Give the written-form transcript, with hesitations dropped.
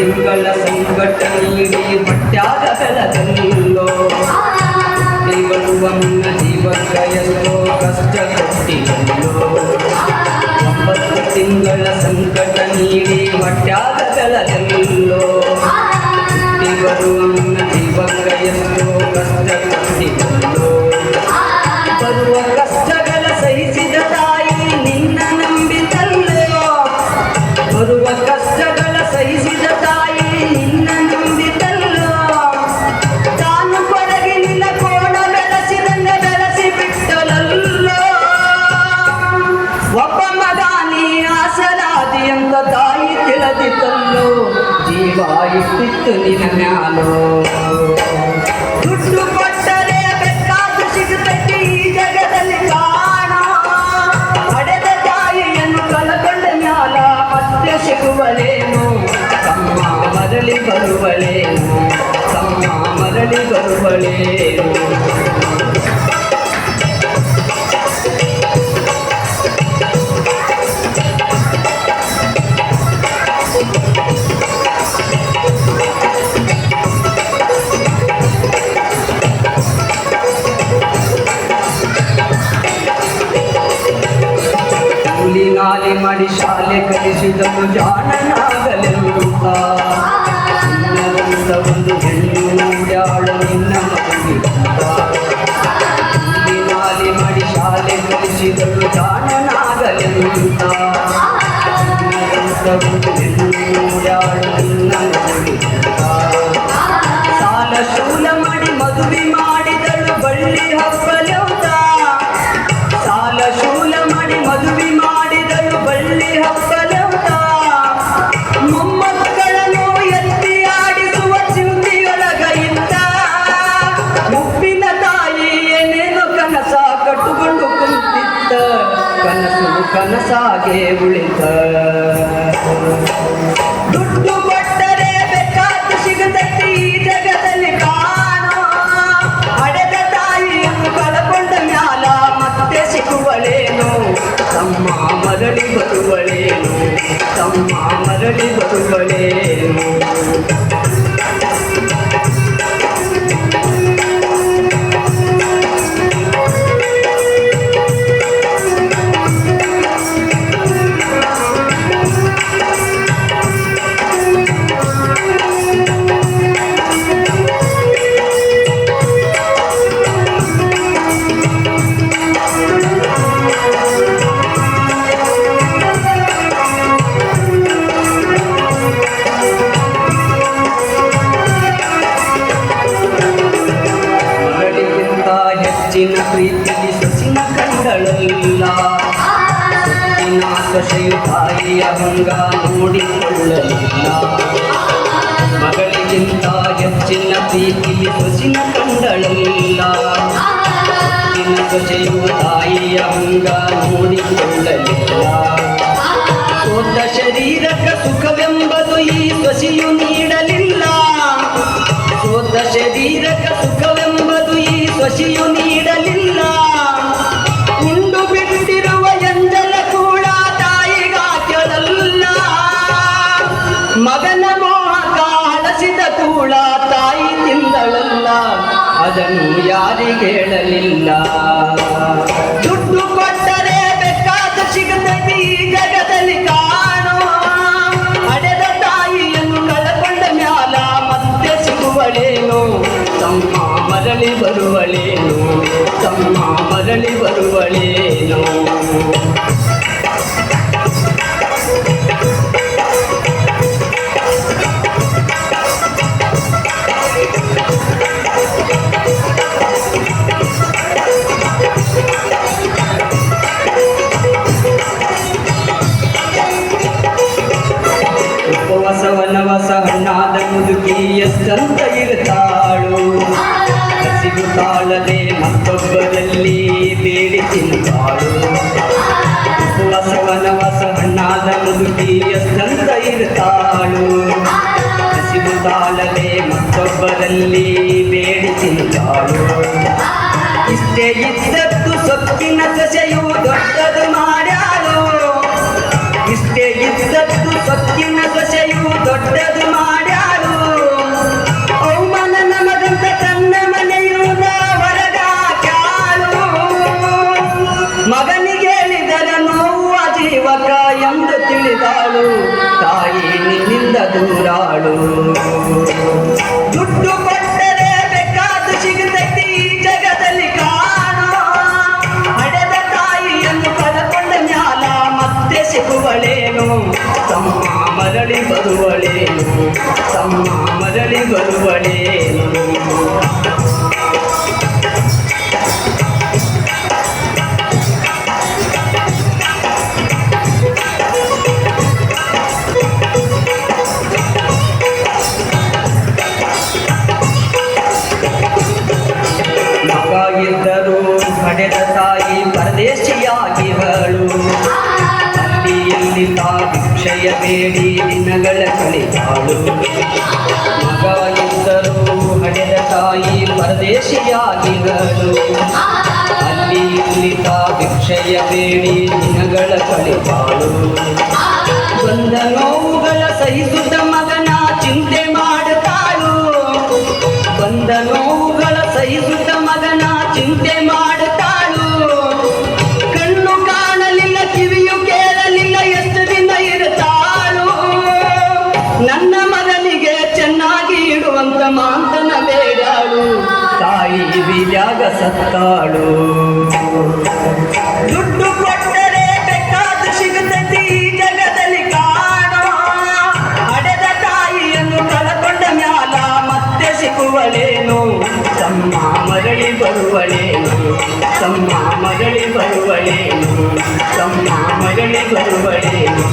ತಿಂಗಳ ಸಂಕಟ ನೀಡಿ ಹೊಟ್ಯಾಗ ಬೆಳದಲ್ಲೋ ಬರುವನ್ನ ಜೀವಕ್ಕೆಲ್ಲೋ ಕಷ್ಟ ಕೊಟ್ಟಿಲ್ಲೋ 9 ತಿಂಗಳ ಸಂಕಟ ನೀಡಿ ಹೊಟ್ಯಾಗ ಬೆಳದಲ್ಲೋ ಬರುವನ್ನ ಜೀವಕ್ಕೆಲ್ಲೋ ಕಷ್ಟ ಕೊಟ್ಟಿಲ್ಲೋ ಬರುವ ಕಷ್ಟಗಳ ಸಹಿಸಿದ ತಾಯಿ ನಿನ್ನ ನಂಬಿದಲ್ಲೋ ಬರುವ ಕಷ್ಟಗಳ ಸಹಿಸಿದ ತಾಯಿ ನಿನ್ನ ನಂಬಿದಲ್ಲೋ ತಾನು ಕೊಡಗಿನ ಕೋಣ ಬೆಳೆಸಿದಂಗ ಬೆಳೆಸಿ ಬಿಟ್ಟಲಲ್ಲೋ ಒಬ್ಬ ಮಗ ನೀ ಆಸರಾದಿ ಅಂತ ತಾಯಿ ತಿಳಿದಿತ್ತಲ್ಲೋ ಜೀವ ಇಟ್ಟಿತ್ತು ನಿನ್ನ ಮ್ಯಾಲೋ ದುಡ್ಡು ಕೊಟ್ಟರೆ ಬೇಕಾದ್ದು ಸಿಗುತ್ತೈತಿ ಈ ಜಗದಲ್ಲಿ ಕಾಣ ಹಡೆದ ತಾಯಿಯನ್ನು ಕಳಕೊಂಡ ಮ್ಯಾಲ ಮತ್ತೆ ಸಿಗುವಳೇನು ತಮ್ಮ ಮರಳಿ ಬರುವಳೇನು ತಮ್ಮ ಮರಳಿ ಬರುವಳೇನು ನಾಲಿ ಮಾಡಿ ಶಾಲೆ ಕಲಿಸಿದನು ಜಾಣನಾಗಲೆಂತ ಒಂದು ಹೆಣ್ಣು ನೋಡ್ಯಾಳು ನಿನ್ನ ಮಗುವಿಗಂತ ನಾಲಿ ಮಾಡಿ ಶಾಲೆ ಕಲಿಸಿದನು ಜಾಣನಾಗಲೆಂತ ಒಂದು ಹೆಣ್ಣು ನೋಡ್ಯಾಳು ನಿನ್ನ ಮಗುವಿಗಂತ ಸಾಲ ಶೂಲ ಮಾಡಿ ಮದುವೆ ಮಾಡಿದಳು ಬಳ್ಳಿ ಹಬ್ಬಲೆಂತ ಸಾಲ ಶೂಲ ಮಾಡಿ ಮದುವೆ ಮಾಡಿದಳು ಬಳ್ಳಿ ಹಬ್ಬಲೆಂತ ಮೊಮ್ಮಕ್ಕಳನ್ನು ಎತ್ತಿ ಆಡಿಸುವ ಚಿಂತೆಯೊಳಗ ಇದ್ದ ಮುಪ್ಪಿನ ತಾಯಿ ಏನೇನೋ ಕನಸ ಕಟ್ಟುಕೊಂಡು ಕುಂತಿದ್ದ ಕನಸು ಕನಸಾಗೆ ಉಳಿತ ದುಡ್ಡು ಕೊಟ್ಟರೆ ಬೇಕಾದ್ದು ಸಿಗತೈತಿ ಈ ಜಗದಲ್ಲಿ ಕಾಣೋ ಹಡೆದ ತಾಯಿಯನ್ನು ಕಳಕೊಂಡ ಮ್ಯಾಲ ಮತ್ತೆ ಸಿಗುವಳೇನು ತಮ್ಮ ಮರಳಿ ಬರುವಳೇನು ತಮ್ಮ ಮರಳಿ ಬರುವಳೇನು ಹೆಚ್ಚಿನ ಪ್ರೀತಿಯಲ್ಲಿ ಸೊಸಿನ ಕಂಡಳಲ್ಲ ಸೊತ್ತಿನ ಸೊಸೆಯು ತಾಯಿಯ ಹಂಗ ನೋಡಿಕೊಳ್ಳಲಿಲ್ಲ ಮಗಳಿಗಿಂತ ಹೆಚ್ಚಿನ ಪ್ರೀತಿಯಲ್ಲಿ ಸೊಸಿನ ಕಂಡಳಲ್ಲ ಸೊತ್ತಿನ ಸೊಸೆಯು ತಾಯಿಯ ಹಂಗ ನೋಡಿಕೊಳ್ಳಲಿಲ್ಲ ಸೋತ ಶರೀರಕ್ಕೆ ಸುಖವೆಂಬುದು ಈ ಸೊಸೆಯು ನೀಡಲಿಲ್ಲ ಸೋತ ಶರೀರಕ್ಕೆ ಸುಖವೆಂಬುದು ಈ ಸೊಸೆಯು ನೀಡಲಿಲ್ಲ ಉಂಡು ಬಿಟ್ಟಿರುವ ಎಂದಲ ಕೂಡ ತಾಯಿಗಾಕ್ಯದಲ್ಲ ಮಗನ ಮೋಹಕ ಹಳಸಿದ ಕೂಡ ತಾಯಿ ತಿಂದಳಲ್ಲ ಅದನ್ನು ಯಾರಿಗೆ ಹೇಳಲಿಲ್ಲ ದುಡ್ಡು ಕೊಟ್ಟರೆ ಬೇಕಾದ ಸಿಗತೈತಿ ಈ ಜಗದಲ್ಲಿ ಕಾಣೋ ಹಡೆದ ತಾಯಿಯನ್ನು ಕಳಕೊಂಡ ಮ್ಯಾಲ ಮತ್ತೆ ಸಿಗುವಳೇನು ತಮ್ಮ ಮರಳಿ ಬರುವಳೇನು ತಮ್ಮ ಮರಳಿ ಬರುವಳೇನು ಉಪವಾಸ ವನವಾಸ ಹಣ್ಣಾದ ಮುದುಕಿ ಎಷ್ಟಂತ ಇರ್ತಾಳು ಹಸಿವು ತಾಳದೆ ಮತ್ತೊಬ್ಬರಲ್ಲಿ ಬೇಡಿ ತಿಂತಾಳು ಉಪವಾಸ ವನವಾಸ ಹಣ್ಣಾದ ಮುದುಕಿ ಎಷ್ಟಂತ ಇರ್ತಾಳು ಹಸಿವು ತಾಳದೆ ಮತ್ತೊಬ್ಬರಲ್ಲಿ ಬೇಡಿ ತಿಂತಾಳು ಇಷ್ಟೇ ಇದ್ದದ್ದು ಸೊಕ್ಕಿನ ಸೊಸೆಯು ದೊಡ್ಡದು ಮಾಡ್ಯಾಳು ಇಷ್ಟೇ ಇದ್ದದ್ದು ಸೊಕ್ಕಿನ ಸೊಸೆಯು ದೊಡ್ಡದು ಮಾಡಿ ತಾಯಿ ನಿನ್ನಿಂದ ದೂರಾಳು. ದುಡ್ಡು ಕೊಟ್ಟರೆ ಬೇಕಾದು ಸಿಗುತ್ತೈತಿ ಈ ಜಗದಲ್ಲಿ ಕಾಣೋ. ಹಡೆದ ತಾಯಿಯನ್ನು ಕಳಕೊಂಡ ಮ್ಯಾಲ ಮತ್ತೆ ಸಿಗುವಳೇನು, ತಮ್ಮ ಮರಳಿ ಬರುವಳೇನು, ತಮ್ಮ ಮರಳಿ ಬರುವಳೇನು. ಇದ್ದರು ಹಡೆದ ತಾಯಿ ಪರದೇಶಿಯಾಗಿವಳು. ಅಲ್ಲಿ ಎಲ್ಲಿ ತಾ ಭಿಕ್ಷೆಯ ಬೇಡಿ ದಿನಗಳ ಕಳಿತಾಳು. ಮಗ ಇದ್ದರು ಹಡೆದ ತಾಯಿ ಪರದೇಶಿಯಾಗಿವಳು. ಅಲ್ಲಿ ಇಲ್ಲಿ ತಾ ಭಿಕ್ಷೆಯ ಬೇಡಿ ದಿನಗಳ ಕಳಿತಾಳು. ಬಂದ ನೋವುಗಳ ಸಹಿಸುತ್ತ ಮಗನ ಚಿಂತೆ ಮಾಡುತ್ತಾಳು. ಬಂದ ನೋವುಗಳ ಸಹಿಸುತ್ತ ಮಗನ ಚಿಂತೆ ಮಾಡುತ್ತಾಳು. ಕಣ್ಣು ಕಾಣಲಿಲ್ಲ, ಕಿವಿಯು ಕೇಳಲಿಲ್ಲ, ಎಷ್ಟು ದಿನ ಇರುತ್ತಾಳು. ನನ್ನ ಮಗನಿಗೆ ಚೆನ್ನಾಗಿ ಇಡುವಂತ ಮಾಂತನ ಬೇಡಾಳು. ತಾಯಿ ಬೀಜಾಗ ಸತ್ತಾಳು. ದುಡ್ಡು ಕೊಟ್ಟರೆ ಬೇಕಾದ ಸಿಗುತ್ತೈತಿ ಈ ಜಗದಲ್ಲಿ ಕಾಣೋ. ಹಡೆದ ತಾಯಿಯನ್ನು ಕಳಕೊಂಡ ಮ್ಯಾಲ ಮತ್ತೆ ಸಿಗುವಳೇನು, ತಮ್ಮ ಮರಳಿ ಬರುವಳೇನು, ತಮ್ಮ ಮರಳಿ ಬರುವಳೇನು, ತಮ್ಮ ಮರಳಿ ಬರುವಳೇನು.